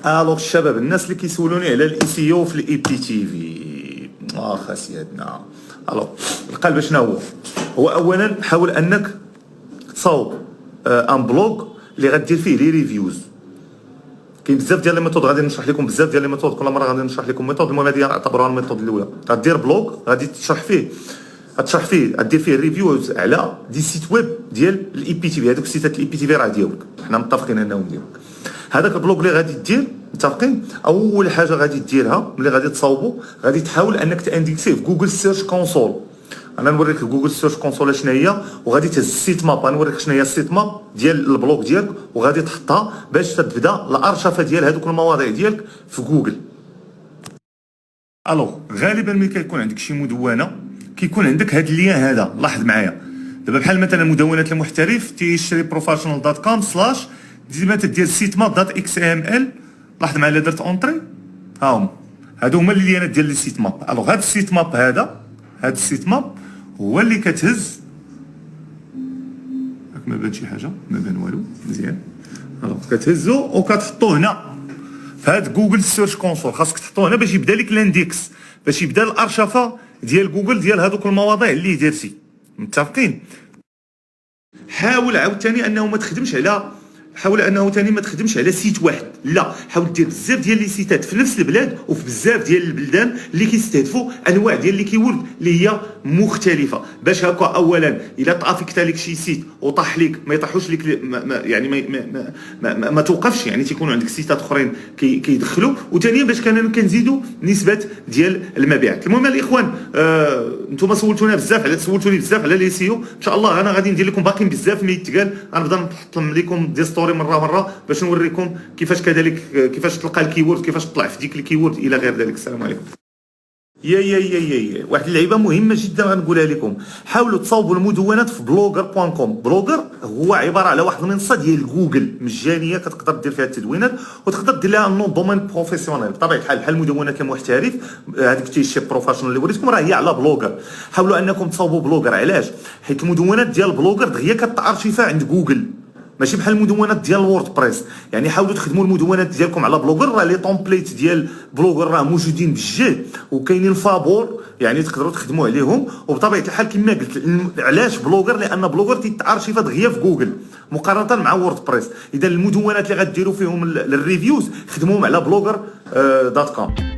الو الشباب، الناس اللي كيسولوني على الاي سي او في الاي بي تي في، خاسياتنا. الو القلب شنو هو اولا حاول انك تصاوب ان بلوغ اللي غدير فيه لي ريفيوز. كاين بزاف ديال لي ميثود، غادي نشرح لكم بزاف ديال لي ميثود، كل مره غادي نشرح لكم ميثود. المهم هذه اعتبروها الميثود الاولى. غدير بلوغ غادي تشرح فيه غدير فيه ريفيوز على دي سيت ويب ديال الاي بي تي في. هذوك السيتات الاي بي تي في راه ديالك، حنا متفقين انهم ديالك. هذاك البلوغ اللي غادي دير متفقين، اول حاجه غادي ديرها ملي غادي تصاوبو، غادي تحاول انك تانديكسيه في جوجل سيرش كونسول. انا نوريك جوجل سيرش كونسول شنو هي، وغادي تهز السيت ماب. غنوريك شنو هي السيت ماب ديال البلوغ ديالك، وغادي تحطها باش تبدا الارشفه ديال هذوك المواضيع ديالك في جوجل. الوغ غالبا ملي كيكون عندك شي مدونه كيكون عندك هذا اللين هذا، لاحظ معايا دابا بحال مثلا مدونات المحترف تيشري professional.com/ ديما تدير سيت ماب دوت اكس ام ال. لاحظ معايا درت اونطري، ها هادو هما اللينات ديال السيت ماب. الوغ هاد السيت ماب هذا السيت ماب هو اللي كتهز. ما بان شي حاجه، ما بان والو مزيان. الوغ كتهزو وكتحطو هنا في هاد جوجل سيرش كونسول. خاصك تحطو هنا باش يبدا لك الاندكس، باش يبدا الارشفه ديال جوجل ديال هذوك المواضيع اللي درتي. متفقين؟ حاول عاوتاني انه ما تخدمش على سيت واحد، لا حاول دير بزاف ديال لي سيتات في نفس البلاد وفي بزاف ديال البلدان اللي كيستهدفوا انواع ديال لي كيورد اللي هي مختلفه، باش هكا اولا الا طافيكت لك شي سيت وطاح لك ما يطيحوش لك يعني ما توقفش، يعني تيكونوا عندك سيتات اخرين كيدخلوا. وثانيا باش كنزيدوا نسبه ديال المبيعات. المهم الاخوان، انتم سولتوني بزاف على لي سيو. ان شاء الله انا غادي ندير لكم باقيين بزاف ما يتقال. غنبدا نحط لكم دي ستوري مره باش نوريكم كيفاش كيفاش تلقى الكيورد، كيفاش تطلع في ديك الكيورد الى غير ذلك. السلام عليكم. يا واحد اللعيبه مهمه جدا غنقولها لكم. حاولوا تصاوبوا المدونات في blogger.com. بلوغر هو عباره على واحد المنصه ديال جوجل مجانيه، كتقدر دير فيها التدوينات وتقدر دير لها نون دومين بروفيسيونيل بطبيعه الحال، بحال مدونات المحترف. هذيك تيشي بروفيسيونيل اللي وريتكم راه هي على بلوغر. حاولوا انكم تصاوبوا بلوغر. علاش؟ حيت المدونات ديال بلوغر دغيا كتارشيفا عند جوجل، ماشي بحال المدونات ديال ووردبريس. يعني حاولوا تخدموا المدونات ديالكم على بلوغر. راه لي طومبليت ديال بلوغر راه موجودين بالجهد، وكاينين فابور يعني تقدروا تخدموا عليهم. وبطبيعه الحال كما قلت، علاش بلوغر؟ لان بلوغر تيتارشيفا دغيا في جوجل مقارنه مع ووردبريس. اذا المدونات اللي غديروا فيهم الريفيوز خدموهم على بلوغر.com.